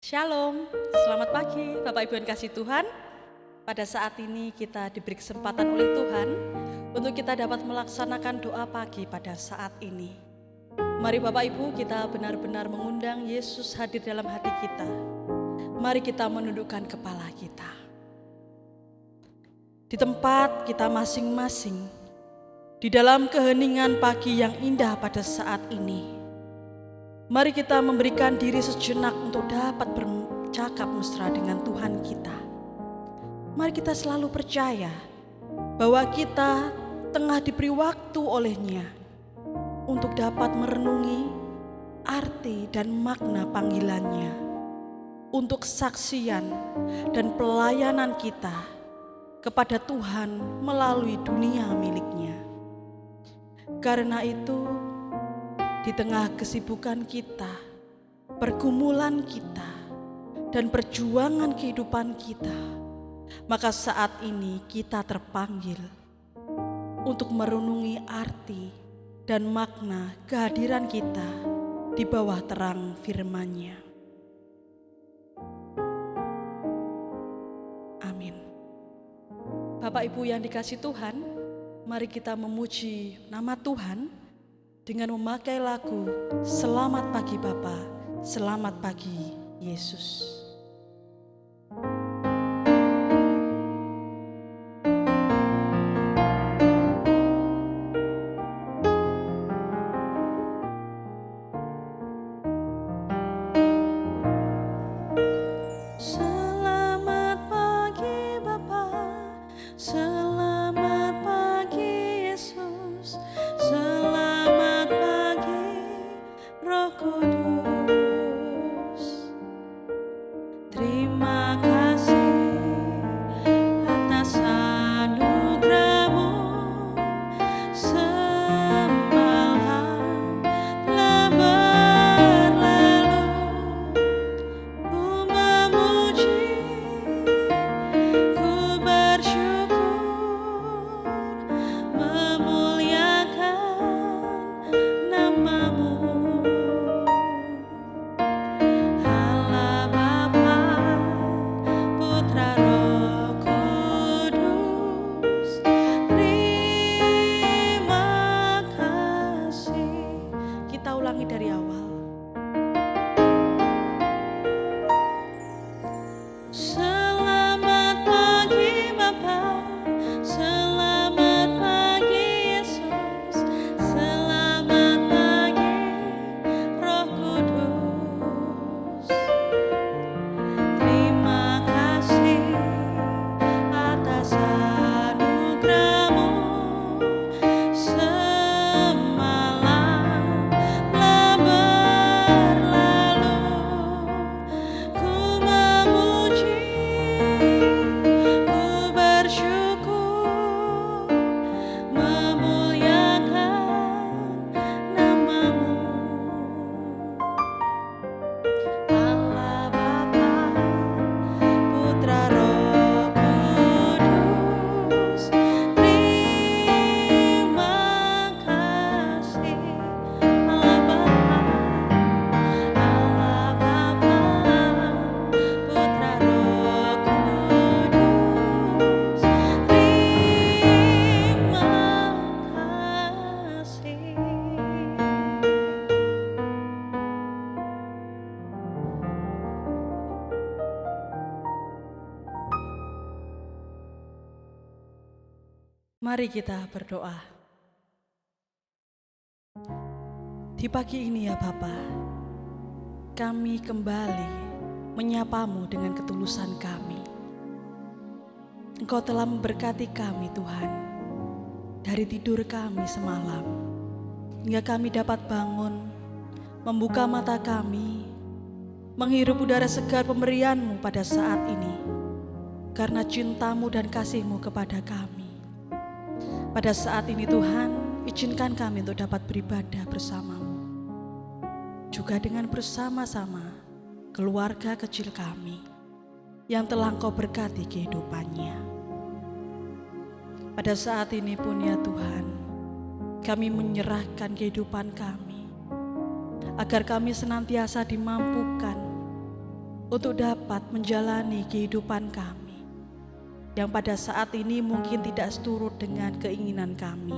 Shalom, selamat pagi Bapak Ibu yang kasih Tuhan. Pada saat ini kita diberi kesempatan oleh Tuhan untuk kita dapat melaksanakan doa pagi pada saat ini. Mari Bapak Ibu, kita benar-benar mengundang Yesus hadir dalam hati kita. Mari kita menundukkan kepala kita di tempat kita masing-masing, di dalam keheningan pagi yang indah pada saat ini. Mari kita memberikan diri sejenak untuk dapat bercakap mesra dengan Tuhan kita. Mari kita selalu percaya bahwa kita tengah diberi waktu oleh-Nya untuk dapat merenungi arti dan makna panggilan-Nya untuk kesaksian dan pelayanan kita kepada Tuhan melalui dunia milik-Nya. Karena itu, di tengah kesibukan kita, pergumulan kita, dan perjuangan kehidupan kita, maka saat ini kita terpanggil untuk merenungi arti dan makna kehadiran kita di bawah terang firman-Nya. Amin. Bapak Ibu yang dikasih Tuhan, mari kita memuji nama Tuhan dengan memakai lagu Selamat Pagi Bapa, Selamat Pagi Yesus. Selamat pagi Bapa, selamat pagi Yesus, selamat pagi Roh Kudus. Terima kasih atas anugerah-Mu, semalam telah berlalu. Ku memuji, ku bersyukur, memuliakan nama-Mu. Allah Bapa, Putra Roh Kudus, terima kasih. Kita ulangi dari awal. Selamat pagi Bapa, selamat pagi Yesus, selamat pagi Roh Kudus. Terima kasih atas anugerah-Mu, semalam telah berlalu. Ku memuji, ku bersyukur, memuliakan nama-Mu. Allah Bapa, Putra Roh Kudus, terima kasih. Allah Bapa, Putra Roh Kudus, terima kasih. Mari kita berdoa. Di pagi ini ya Bapa, kami kembali menyapa-Mu dengan ketulusan kami. Engkau telah memberkati kami Tuhan, dari tidur kami semalam, hingga kami dapat bangun, membuka mata kami, menghirup udara segar pemberian-Mu pada saat ini, karena cinta-Mu dan kasih-Mu kepada kami. Pada saat ini Tuhan, izinkan kami untuk dapat beribadah bersama-Mu, juga dengan bersama-sama keluarga kecil kami yang telah Engkau berkati kehidupannya. Pada saat ini pun ya Tuhan, kami menyerahkan kehidupan kami, agar kami senantiasa dimampukan untuk dapat menjalani kehidupan kami yang pada saat ini mungkin tidak seturut dengan keinginan kami.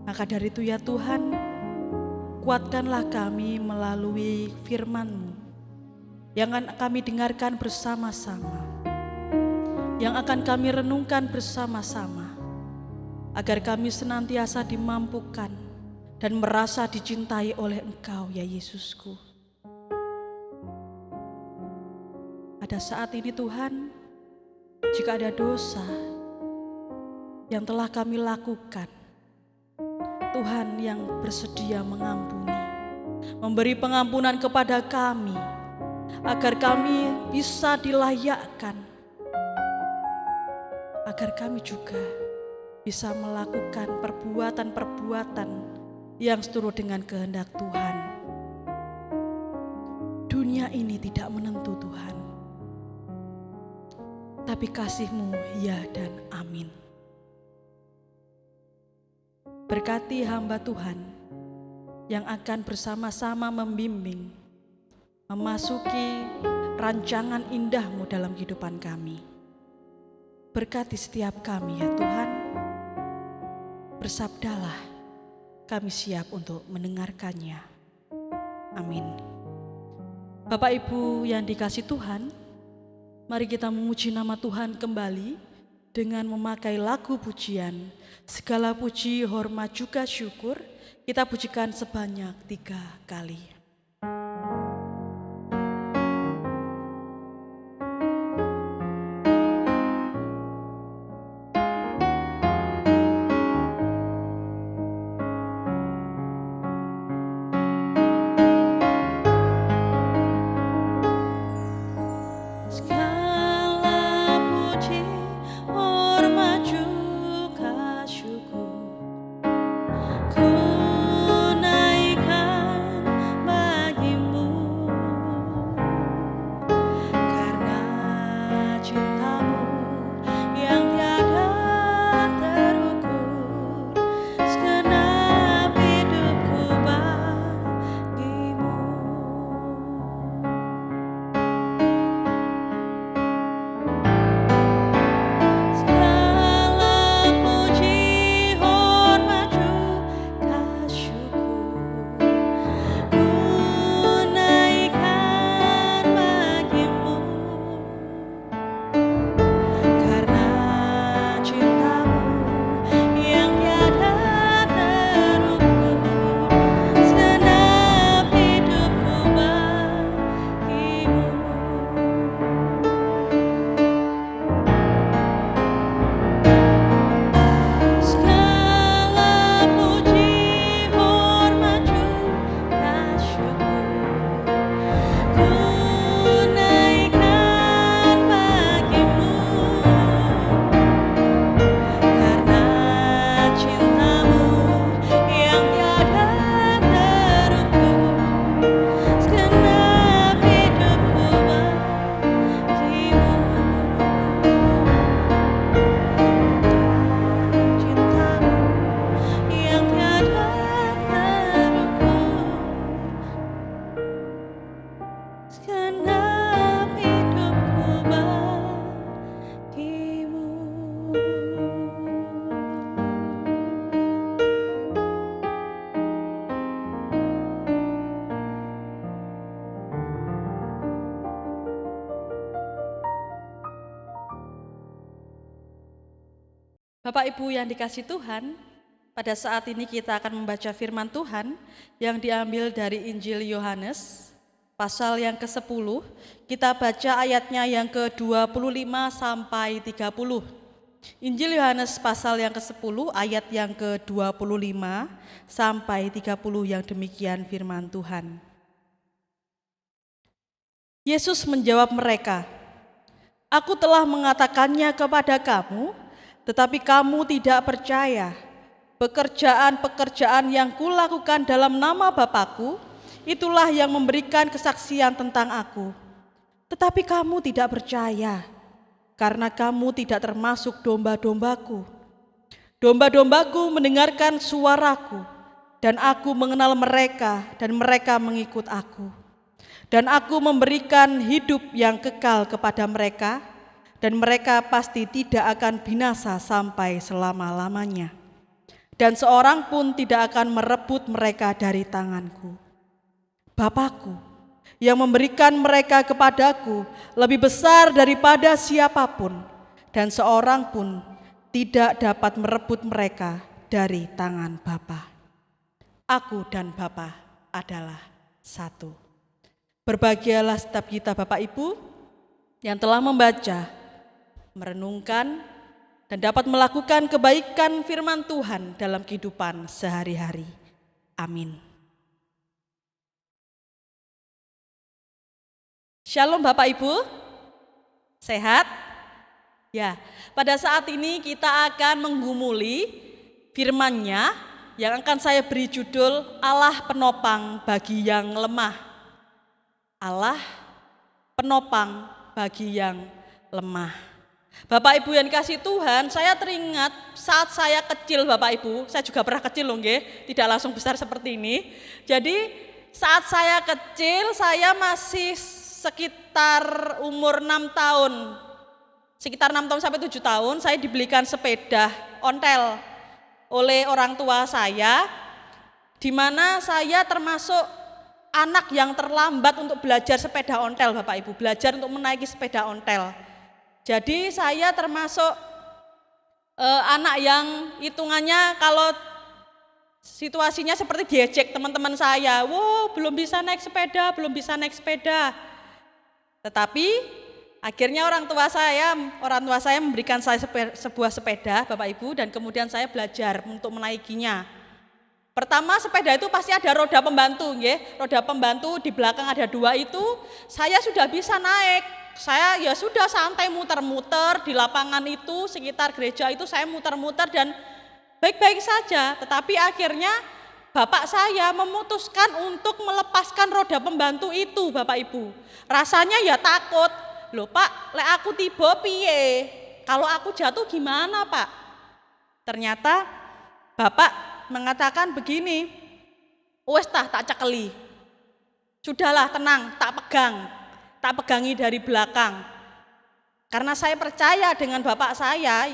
Maka dari itu ya Tuhan, kuatkanlah kami melalui firman-Mu yang akan kami dengarkan bersama-sama, yang akan kami renungkan bersama-sama, agar kami senantiasa dimampukan dan merasa dicintai oleh Engkau ya Yesusku. Pada saat ini Tuhan, jika ada dosa yang telah kami lakukan, Tuhan yang bersedia mengampuni, memberi pengampunan kepada kami, agar kami bisa dilayakkan, agar kami juga bisa melakukan perbuatan-perbuatan yang seturut dengan kehendak Tuhan. Dunia ini tidak menentu Tuhan, tapi kasih-Mu ya dan amin. Berkati hamba Tuhan yang akan bersama-sama membimbing, memasuki rancangan indah-Mu dalam kehidupan kami. Berkati setiap kami ya Tuhan. Bersabdalah, kami siap untuk mendengarkannya. Amin. Bapak Ibu yang dikasihi Tuhan, mari kita memuji nama Tuhan kembali dengan memakai lagu pujian. Segala puji, hormat juga syukur kita pujikan sebanyak 3 kali. Bapak Ibu yang dikasihi Tuhan, pada saat ini kita akan membaca firman Tuhan yang diambil dari Injil Yohanes, pasal yang ke-10. Kita baca ayatnya yang ke-25 sampai 30. Injil Yohanes pasal yang ke-10 ayat yang ke-25 sampai 30 yang demikian firman Tuhan. Yesus menjawab mereka, "Aku telah mengatakannya kepada kamu, tetapi kamu tidak percaya. Pekerjaan-pekerjaan yang kulakukan dalam nama Bapa-Ku, itulah yang memberikan kesaksian tentang Aku. Tetapi kamu tidak percaya, karena kamu tidak termasuk domba-dombaku. Domba-dombaku mendengarkan suaraku, dan Aku mengenal mereka, dan mereka mengikut Aku. Dan aku memberikan hidup yang kekal kepada mereka, dan mereka pasti tidak akan binasa sampai selama-lamanya. Dan seorang pun tidak akan merebut mereka dari tanganku. Bapakku yang memberikan mereka kepadaku lebih besar daripada siapapun, dan seorang pun tidak dapat merebut mereka dari tangan Bapa. Aku dan Bapa adalah satu. Berbahagialah setiap kita Bapak Ibu yang telah membaca, merenungkan, dan dapat melakukan kebaikan firman Tuhan dalam kehidupan sehari-hari. Amin. Shalom Bapak Ibu, sehat? Ya, pada saat ini kita akan menggumuli firman-Nya yang akan saya beri judul Allah penopang bagi yang lemah. Allah penopang bagi yang lemah. Bapak Ibu yang dikasihi Tuhan, saya teringat saat saya kecil Bapak Ibu, saya juga pernah kecil loh nggih, tidak langsung besar seperti ini. Jadi saat saya kecil, saya masih sekitar umur 6 tahun. Sekitar 6 tahun sampai 7 tahun saya dibelikan sepeda ontel oleh orang tua saya, di mana saya termasuk anak yang terlambat untuk belajar sepeda ontel Bapak Ibu, belajar untuk menaiki sepeda ontel. Jadi saya termasuk anak yang hitungannya kalau situasinya seperti diejek teman-teman saya, wow belum bisa naik sepeda. Tetapi akhirnya orang tua saya memberikan saya sebuah sepeda Bapak Ibu, dan kemudian saya belajar untuk menaikinya. Pertama sepeda itu pasti ada roda pembantu, roda pembantu di belakang ada 2 itu, saya sudah bisa naik. Saya ya sudah santai muter-muter di lapangan itu, sekitar gereja itu saya muter-muter dan baik-baik saja. Tetapi akhirnya bapak saya memutuskan untuk melepaskan roda pembantu itu Bapak Ibu. Rasanya ya takut, loh Pak, lek aku tiba piye? Kalau aku jatuh gimana Pak? Ternyata bapak mengatakan begini, wes tak cekeli, sudahlah tenang, tak pegangi dari belakang. Karena saya percaya dengan bapak saya,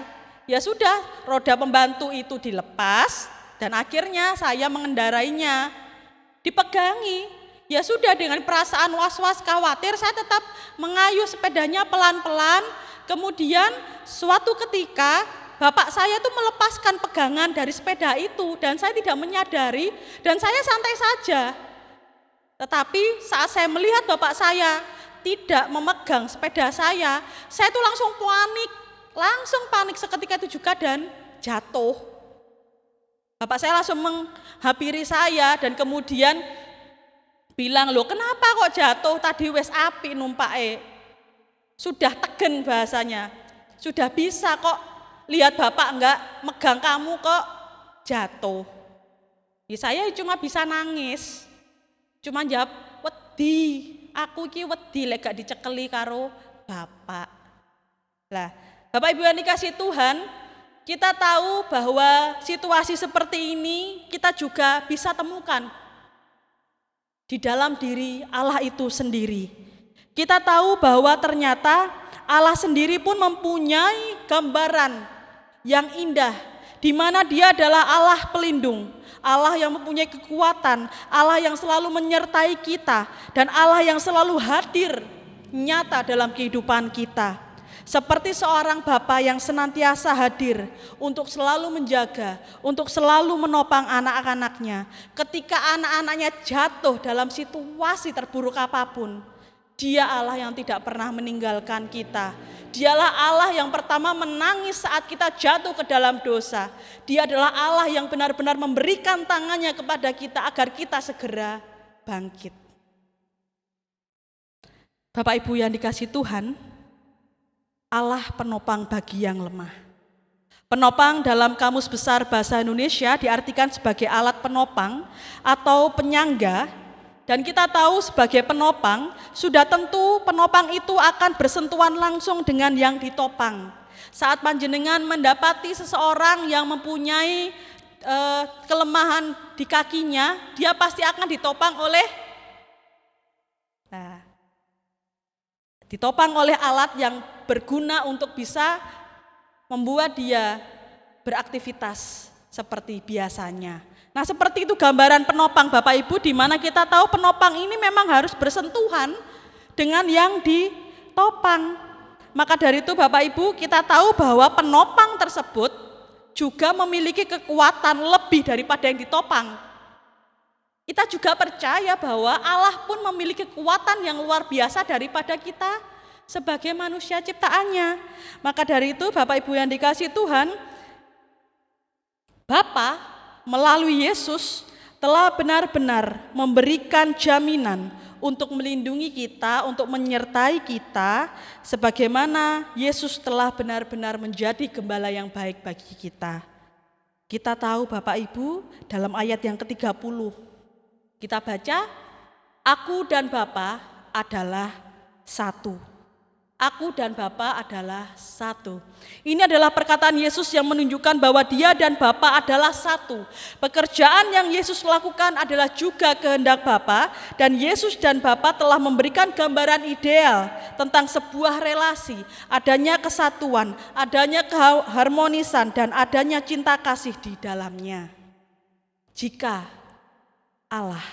ya sudah roda pembantu itu dilepas dan akhirnya saya mengendarainya, dipegangi. Ya sudah dengan perasaan was-was khawatir saya tetap mengayuh sepedanya pelan-pelan. Kemudian suatu ketika bapak saya tuh melepaskan pegangan dari sepeda itu dan saya tidak menyadari dan saya santai saja. Tetapi saat saya melihat bapak saya tidak memegang sepeda saya tuh langsung panik seketika itu juga dan jatuh. Bapak saya langsung menghampiri saya dan kemudian bilang, loh kenapa kok jatuh, tadi wes api numpake. Sudah tegen bahasanya, sudah bisa kok. Lihat bapak enggak megang kamu kok jatuh. Ya saya cuma bisa nangis. Cuma jawab, wedi, aku iki wedi lek gak dicekeli karo bapak. Lah, Bapak Ibu yang dikasihi Tuhan, kita tahu bahwa situasi seperti ini kita juga bisa temukan di dalam diri Allah itu sendiri. Kita tahu bahwa ternyata Allah sendiri pun mempunyai gambaran yang indah, di mana Dia adalah Allah pelindung, Allah yang mempunyai kekuatan, Allah yang selalu menyertai kita, dan Allah yang selalu hadir nyata dalam kehidupan kita. Seperti seorang bapa yang senantiasa hadir untuk selalu menjaga, untuk selalu menopang anak-anaknya. Ketika anak-anaknya jatuh dalam situasi terburuk apapun, Dia Allah yang tidak pernah meninggalkan kita. Dialah Allah yang pertama menangis saat kita jatuh ke dalam dosa. Dia adalah Allah yang benar-benar memberikan tangannya kepada kita agar kita segera bangkit. Bapak Ibu yang dikasihi Tuhan, Allah penopang bagi yang lemah. Penopang dalam Kamus Besar Bahasa Indonesia diartikan sebagai alat penopang atau penyangga. Dan kita tahu sebagai penopang, sudah tentu penopang itu akan bersentuhan langsung dengan yang ditopang. Saat panjenengan mendapati seseorang yang mempunyai kelemahan di kakinya, dia pasti akan ditopang oleh Ditopang oleh alat yang berguna untuk bisa membuat dia beraktivitas seperti biasanya. Nah, seperti itu gambaran penopang Bapak Ibu, di mana kita tahu penopang ini memang harus bersentuhan dengan yang ditopang. Maka dari itu Bapak Ibu, kita tahu bahwa penopang tersebut juga memiliki kekuatan lebih daripada yang ditopang. Kita juga percaya bahwa Allah pun memiliki kekuatan yang luar biasa daripada kita sebagai manusia ciptaannya. Maka dari itu Bapak Ibu yang dikasihi Tuhan, Bapa melalui Yesus telah benar-benar memberikan jaminan untuk melindungi kita, untuk menyertai kita, sebagaimana Yesus telah benar-benar menjadi gembala yang baik bagi kita. Kita tahu Bapak Ibu dalam ayat yang ke-30, kita baca, aku dan Bapa adalah satu. Aku dan Bapa adalah satu. Ini adalah perkataan Yesus yang menunjukkan bahwa Dia dan Bapa adalah satu. Pekerjaan yang Yesus lakukan adalah juga kehendak Bapa, dan Yesus dan Bapa telah memberikan gambaran ideal tentang sebuah relasi, adanya kesatuan, adanya keharmonisan, dan adanya cinta kasih di dalamnya. Jika Allah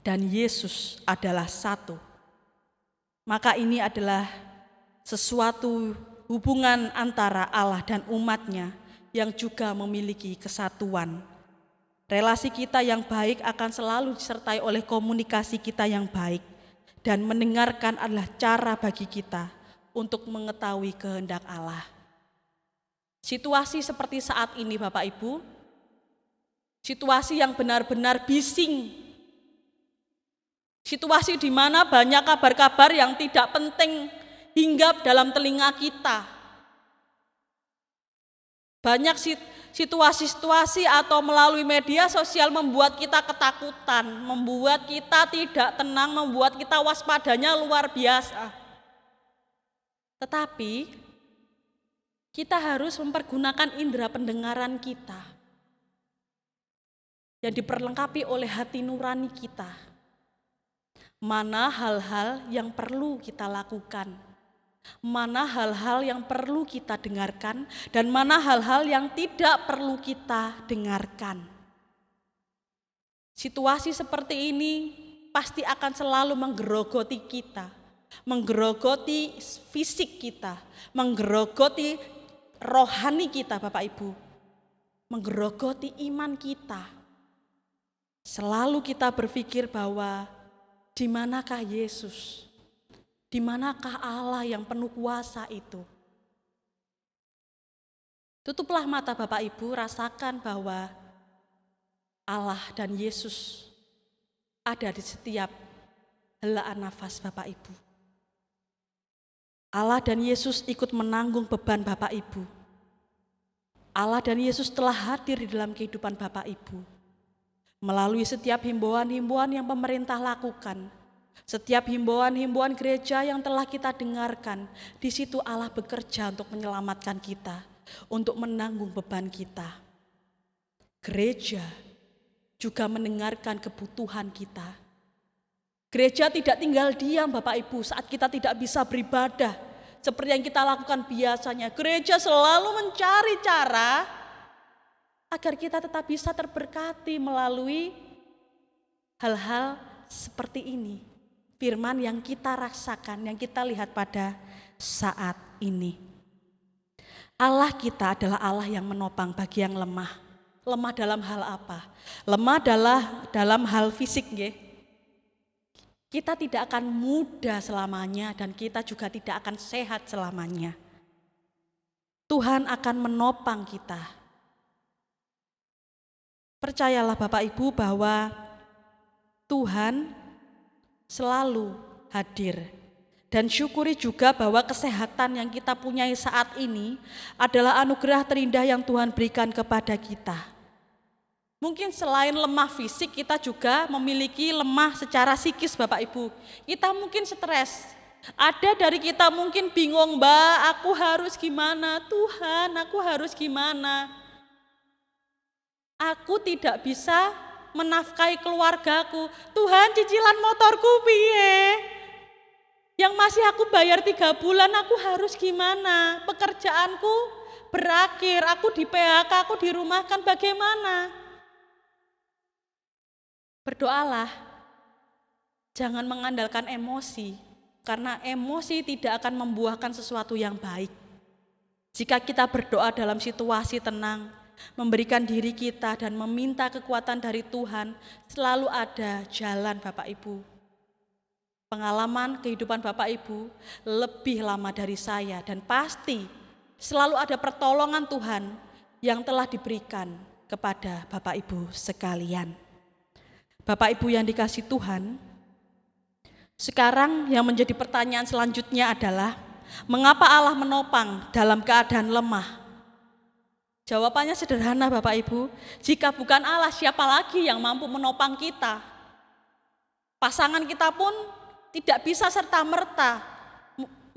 dan Yesus adalah satu, maka ini adalah sesuatu hubungan antara Allah dan umatnya yang juga memiliki kesatuan. Relasi kita yang baik akan selalu disertai oleh komunikasi kita yang baik, dan mendengarkan adalah cara bagi kita untuk mengetahui kehendak Allah. Situasi seperti saat ini Bapak Ibu, situasi yang benar-benar bising, situasi di mana banyak kabar-kabar yang tidak penting hinggap dalam telinga kita. Banyak situasi-situasi atau melalui media sosial membuat kita ketakutan, membuat kita tidak tenang, membuat kita waspadanya luar biasa. Tetapi kita harus mempergunakan indera pendengaran kita yang diperlengkapi oleh hati nurani kita. Mana hal-hal yang perlu kita lakukan, mana hal-hal yang perlu kita dengarkan, dan mana hal-hal yang tidak perlu kita dengarkan. Situasi seperti ini pasti akan selalu menggerogoti kita, menggerogoti fisik kita, menggerogoti rohani kita Bapak Ibu, menggerogoti iman kita. Selalu kita berpikir bahwa di manakah Yesus? Di manakah Allah yang penuh kuasa itu? Tutuplah mata Bapak Ibu, rasakan bahwa Allah dan Yesus ada di setiap helaan nafas Bapak Ibu. Allah dan Yesus ikut menanggung beban Bapak Ibu. Allah dan Yesus telah hadir di dalam kehidupan Bapak Ibu. Melalui setiap himbauan-himbauan yang pemerintah lakukan, setiap himbauan-himbauan gereja yang telah kita dengarkan, di situ Allah bekerja untuk menyelamatkan kita, untuk menanggung beban kita. Gereja juga mendengarkan kebutuhan kita. Gereja tidak tinggal diam Bapak Ibu saat kita tidak bisa beribadah seperti yang kita lakukan biasanya. Gereja selalu mencari cara agar kita tetap bisa terberkati melalui hal-hal seperti ini. Firman yang kita rasakan, yang kita lihat pada saat ini. Allah kita adalah Allah yang menopang bagi yang lemah. Lemah dalam hal apa? Lemah dalam hal fisik, nggih. Kita tidak akan muda selamanya dan kita juga tidak akan sehat selamanya. Tuhan akan menopang kita. Percayalah Bapak Ibu bahwa Tuhan selalu hadir. Dan syukuri juga bahwa kesehatan yang kita punyai saat ini adalah anugerah terindah yang Tuhan berikan kepada kita. Mungkin selain lemah fisik, kita juga memiliki lemah secara psikis Bapak Ibu. Kita mungkin stres. Ada dari kita mungkin bingung, Mbak, aku harus gimana? Tuhan, aku harus gimana? Aku tidak bisa menafkahi keluargaku. Tuhan, cicilan motorku piye? Yang masih aku bayar 3 bulan, aku harus gimana? Pekerjaanku berakhir, aku di PHK, aku dirumahkan, bagaimana? Berdoalah, jangan mengandalkan emosi, karena emosi tidak akan membuahkan sesuatu yang baik. Jika kita berdoa dalam situasi tenang, memberikan diri kita dan meminta kekuatan dari Tuhan, selalu ada jalan Bapak Ibu. Pengalaman kehidupan Bapak Ibu lebih lama dari saya dan pasti selalu ada pertolongan Tuhan yang telah diberikan kepada Bapak Ibu sekalian. Bapak Ibu yang dikasihi Tuhan, sekarang yang menjadi pertanyaan selanjutnya adalah, mengapa Allah menopang dalam keadaan lemah? Jawabannya sederhana Bapak Ibu, jika bukan Allah siapa lagi yang mampu menopang kita? Pasangan kita pun tidak bisa serta-merta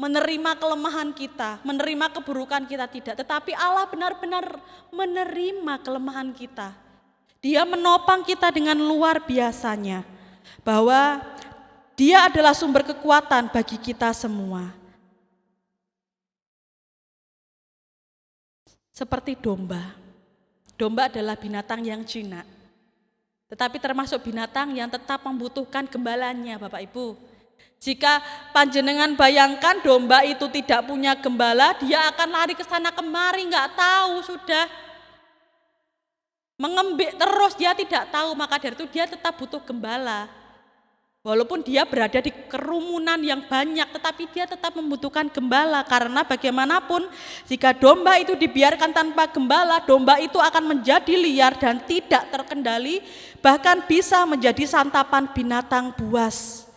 menerima kelemahan kita, menerima keburukan kita, tidak. Tetapi Allah benar-benar menerima kelemahan kita. Dia menopang kita dengan luar biasanya, bahwa Dia adalah sumber kekuatan bagi kita semua. Seperti domba. Domba adalah binatang yang jinak, tetapi termasuk binatang yang tetap membutuhkan gembalanya Bapak Ibu. Jika panjenengan bayangkan domba itu tidak punya gembala, dia akan lari ke sana kemari, nggak tahu sudah. Mengembik terus, dia tidak tahu, maka dari itu dia tetap butuh gembala. Walaupun dia berada di kerumunan yang banyak, tetapi dia tetap membutuhkan gembala. Karena bagaimanapun, jika domba itu dibiarkan tanpa gembala, domba itu akan menjadi liar dan tidak terkendali, bahkan bisa menjadi santapan binatang buas.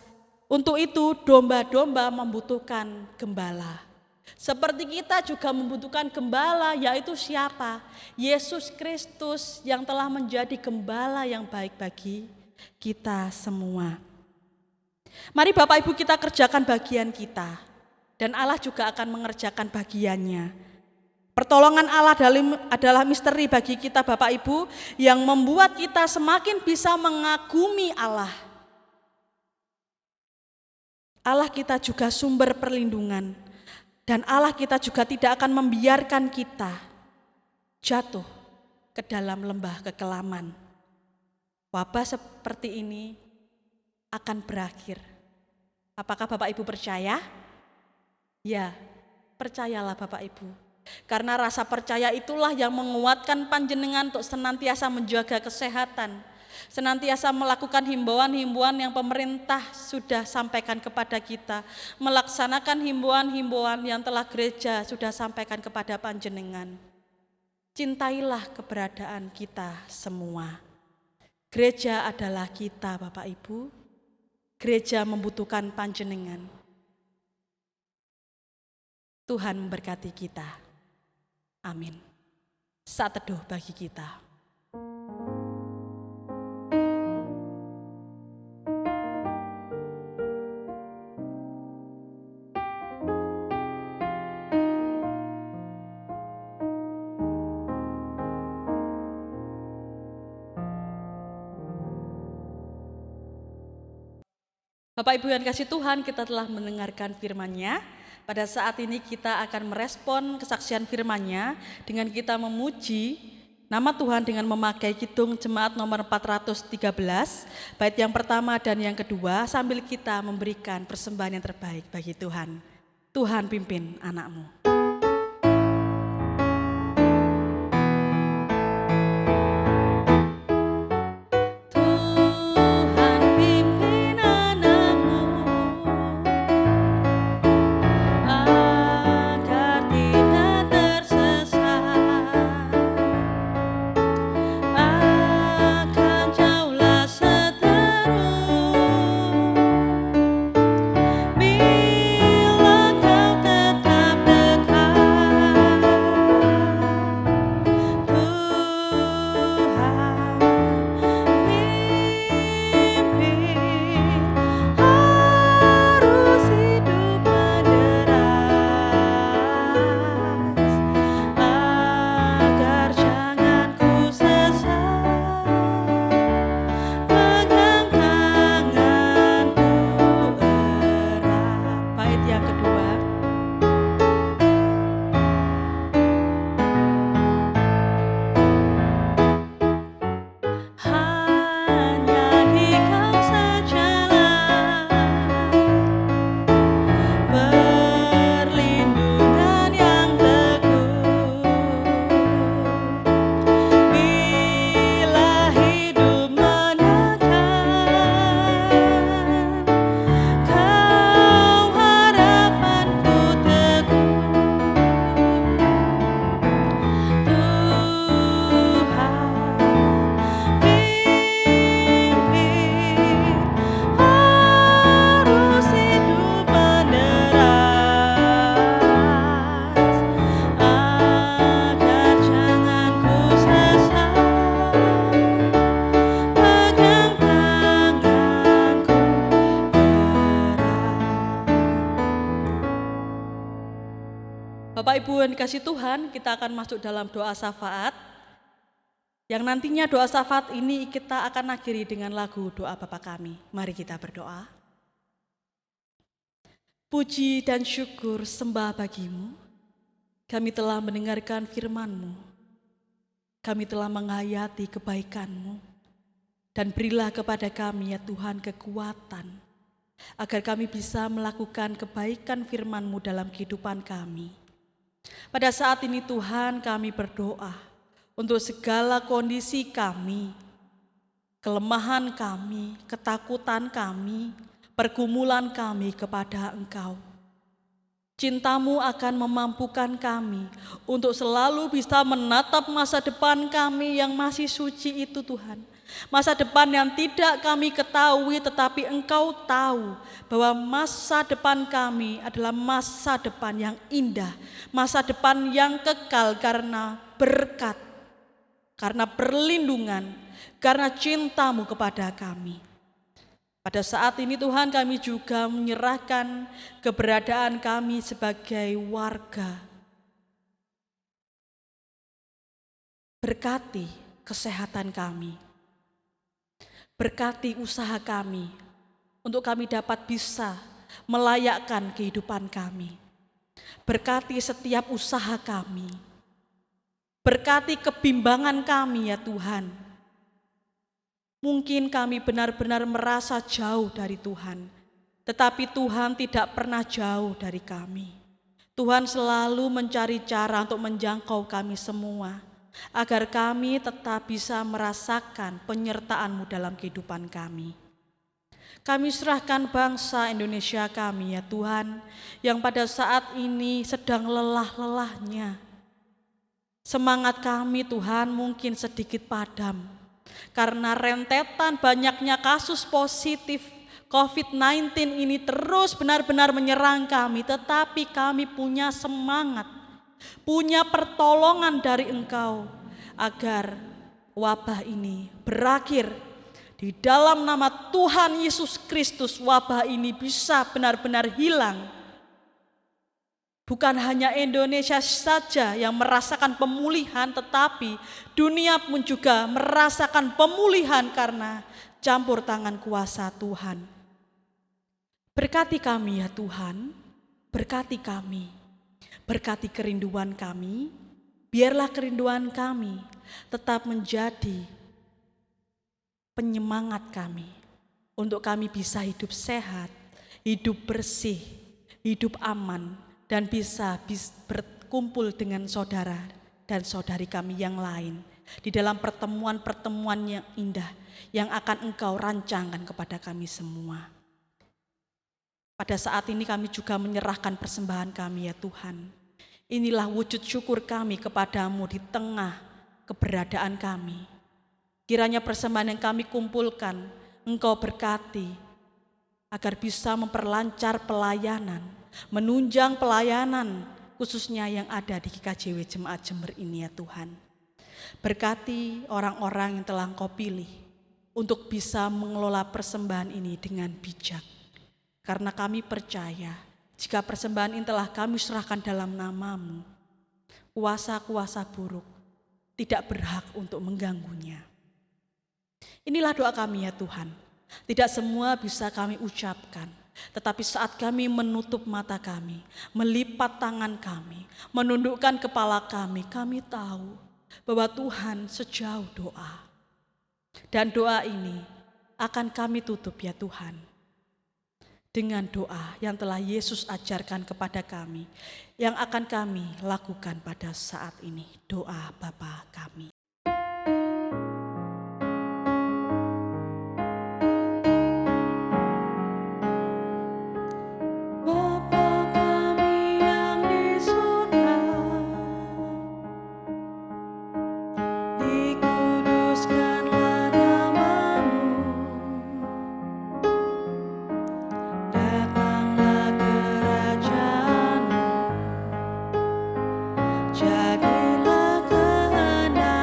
Untuk itu domba-domba membutuhkan gembala. Seperti kita juga membutuhkan gembala, yaitu siapa? Yesus Kristus yang telah menjadi gembala yang baik bagi kita semua. Mari Bapak Ibu kita kerjakan bagian kita, dan Allah juga akan mengerjakan bagiannya. Pertolongan Allah adalah misteri bagi kita Bapak Ibu, yang membuat kita semakin bisa mengagumi Allah. Allah kita juga sumber perlindungan, dan Allah kita juga tidak akan membiarkan kita jatuh ke dalam lembah kekelaman. Wabah seperti ini akan berakhir. Apakah Bapak Ibu percaya? Ya, percayalah Bapak Ibu. Karena rasa percaya itulah yang menguatkan panjenengan untuk senantiasa menjaga kesehatan, senantiasa melakukan himbauan-himbauan yang pemerintah sudah sampaikan kepada kita, melaksanakan himbauan-himbauan yang telah gereja sudah sampaikan kepada panjenengan. Cintailah keberadaan kita semua. Gereja adalah kita Bapak Ibu. Gereja membutuhkan panjenengan. Tuhan memberkati kita. Amin. Saat teduh bagi kita. Bapak Ibu yang kasih Tuhan, kita telah mendengarkan firman-Nya. Pada saat ini kita akan merespon kesaksian firman-Nya dengan kita memuji nama Tuhan dengan memakai kidung jemaat nomor 413, bait yang pertama dan yang kedua, sambil kita memberikan persembahan yang terbaik bagi Tuhan. Tuhan pimpin anak-Mu. Bila kau tetap dekat berdua yang dikasih Tuhan, kita akan masuk dalam doa syafaat. Yang nantinya doa syafaat ini kita akan akhiri dengan lagu doa Bapa Kami. Mari kita berdoa. Puji dan syukur sembah bagimu. Kami telah mendengarkan firman-Mu. Kami telah menghayati kebaikan-Mu. Dan berilah kepada kami ya Tuhan kekuatan, agar kami bisa melakukan kebaikan firman-Mu dalam kehidupan kami. Pada saat ini Tuhan kami berdoa untuk segala kondisi kami, kelemahan kami, ketakutan kami, pergumulan kami kepada Engkau. Cinta-Mu akan memampukan kami untuk selalu bisa menatap masa depan kami yang masih suci itu Tuhan. Masa depan yang tidak kami ketahui tetapi Engkau tahu bahwa masa depan kami adalah masa depan yang indah, masa depan yang kekal karena berkat, karena perlindungan, karena cinta-Mu kepada kami. Pada saat ini Tuhan kami juga menyerahkan keberadaan kami sebagai warga. Berkati kesehatan kami. Berkati usaha kami, untuk kami dapat bisa melayakkan kehidupan kami. Berkati setiap usaha kami. Berkati kebimbangan kami ya Tuhan. Mungkin kami benar-benar merasa jauh dari Tuhan, tetapi Tuhan tidak pernah jauh dari kami. Tuhan selalu mencari cara untuk menjangkau kami semua, agar kami tetap bisa merasakan penyertaan-Mu dalam kehidupan kami. Kami serahkan bangsa Indonesia kami ya Tuhan, yang pada saat ini sedang lelah-lelahnya. Semangat kami Tuhan mungkin sedikit padam, karena rentetan banyaknya kasus positif COVID-19 ini terus benar-benar menyerang kami, tetapi kami punya semangat, punya pertolongan dari Engkau agar wabah ini berakhir. Di dalam nama Tuhan Yesus Kristus wabah ini bisa benar-benar hilang. Bukan hanya Indonesia saja yang merasakan pemulihan, tetapi dunia pun juga merasakan pemulihan karena campur tangan kuasa Tuhan. Berkati kami ya Tuhan, berkati kami. Berkati kerinduan kami, biarlah kerinduan kami tetap menjadi penyemangat kami untuk kami bisa hidup sehat, hidup bersih, hidup aman, dan bisa berkumpul dengan saudara dan saudari kami yang lain di dalam pertemuan-pertemuan yang indah yang akan Engkau rancangkan kepada kami semua. Pada saat ini kami juga menyerahkan persembahan kami ya Tuhan. Inilah wujud syukur kami kepadamu di tengah keberadaan kami. Kiranya persembahan yang kami kumpulkan Engkau berkati agar bisa memperlancar pelayanan, menunjang pelayanan khususnya yang ada di GKJW Jemaat Jember ini ya Tuhan. Berkati orang-orang yang telah Engkau pilih untuk bisa mengelola persembahan ini dengan bijak. Karena kami percaya jika persembahan ini telah kami serahkan dalam nama-Mu, kuasa-kuasa buruk tidak berhak untuk mengganggunya. Inilah doa kami ya Tuhan. Tidak semua bisa kami ucapkan, tetapi saat kami menutup mata kami, melipat tangan kami, menundukkan kepala kami tahu bahwa Tuhan sejauh doa. Dan doa ini akan kami tutup ya Tuhan, dengan doa yang telah Yesus ajarkan kepada kami, yang akan kami lakukan pada saat ini. Doa Bapa kami. Jadilah kehendak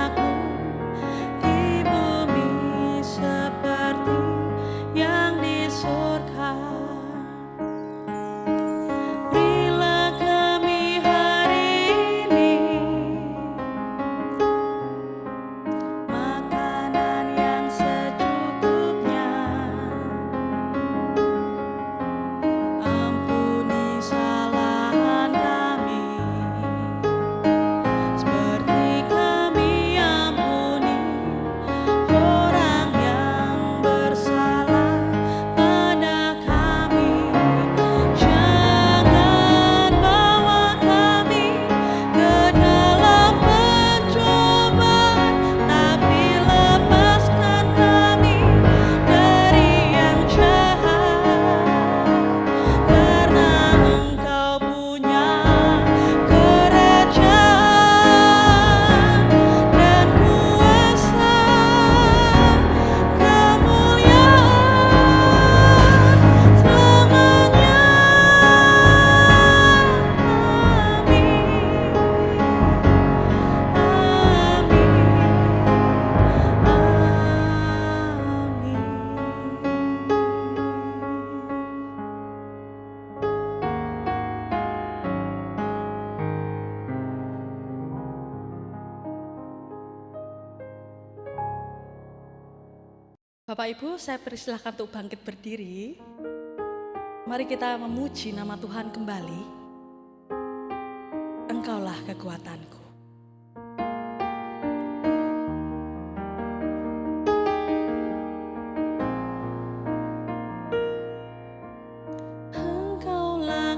Bapak Ibu, saya persilahkan untuk bangkit berdiri. Mari kita memuji nama Tuhan kembali. Engkaulah kekuatanku. Engkaulah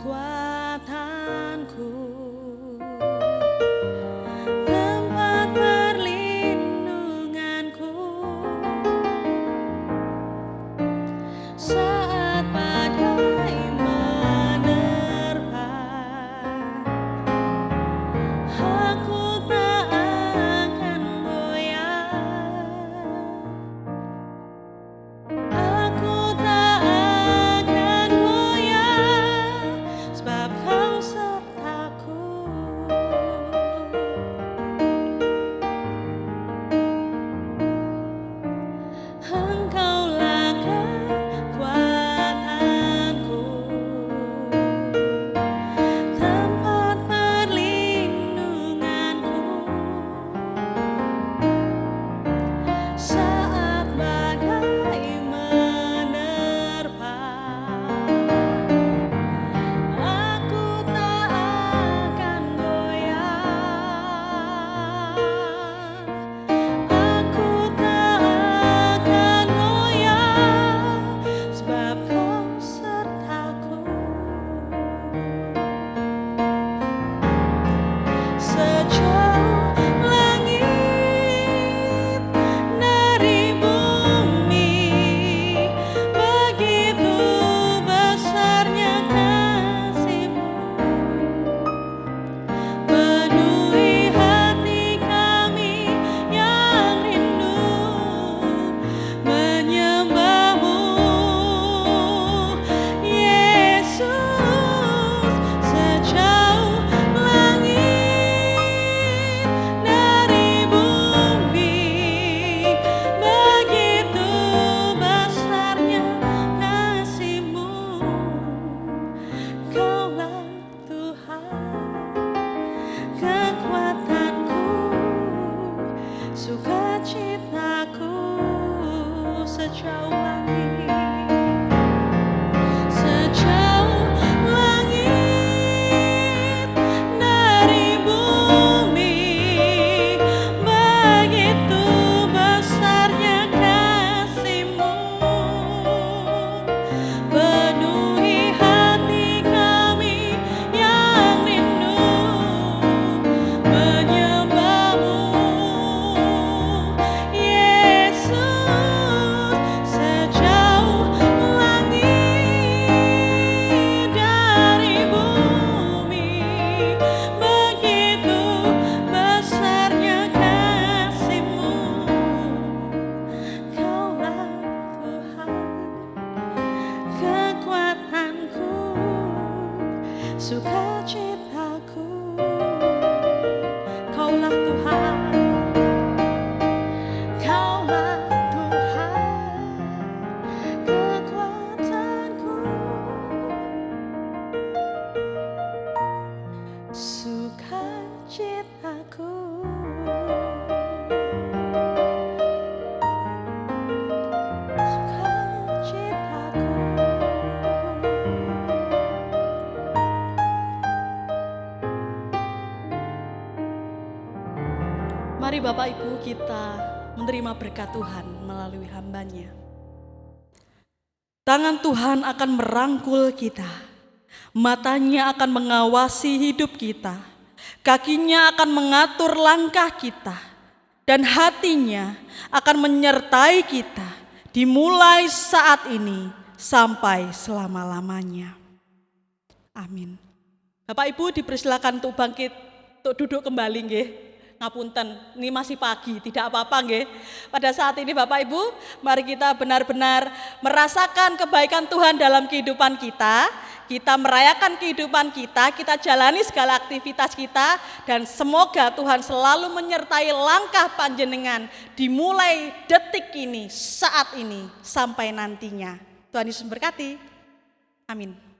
kekuatanku, tempat perlindunganku saat badai menerpa. Aku tak akan goyah, aku tak akan goyah, sebab Kau sertaku. Engkaulah kekuatanku, tempat perlindunganku saat badai menerpa. Aku tak akan goyah, aku tak akan goyah, sebab Kau sertaku. Sejauh langit dari bumi, begitu besarnya kasih-Mu. Penuhi hati kami yang rindu menyembah-Mu, Yesus. Sejauh langit dari bumi, begitu besarnya kasih-Mu. Kaulah Tuhan, kekuatanku, sukacitaku. Sejauh langit, sejauh langit dari bumi, begitu besarnya kasih-Mu. Penuhi hati kami yang rindu menyembah-Mu, Yesus. Sejauh langit dari bumi, begitu besarnya kasih-Mu. Kaulah Tuhan, kekuatanku, sukacitaku. Kaulah Tuhan, Kaulah Tuhan, kekuatanku, sukacitaku. Sukacitaku. Mari Bapak Ibu kita menerima berkat Tuhan melalui hamba-Nya. Tangan Tuhan akan merangkul kita, matanya akan mengawasi hidup kita, kakinya akan mengatur langkah kita, dan hatinya akan menyertai kita dimulai saat ini sampai selama-lamanya. Amin. Bapak Ibu dipersilakan untuk bangkit, untuk duduk kembali nggih. Ngapunten, ini masih pagi, tidak apa-apa nggih. Pada saat ini Bapak Ibu, mari kita benar-benar merasakan kebaikan Tuhan dalam kehidupan kita. Kita merayakan kehidupan kita jalani segala aktivitas kita, dan semoga Tuhan selalu menyertai langkah panjenengan dimulai detik ini, saat ini, sampai nantinya. Tuhan Yesus memberkati. Amin.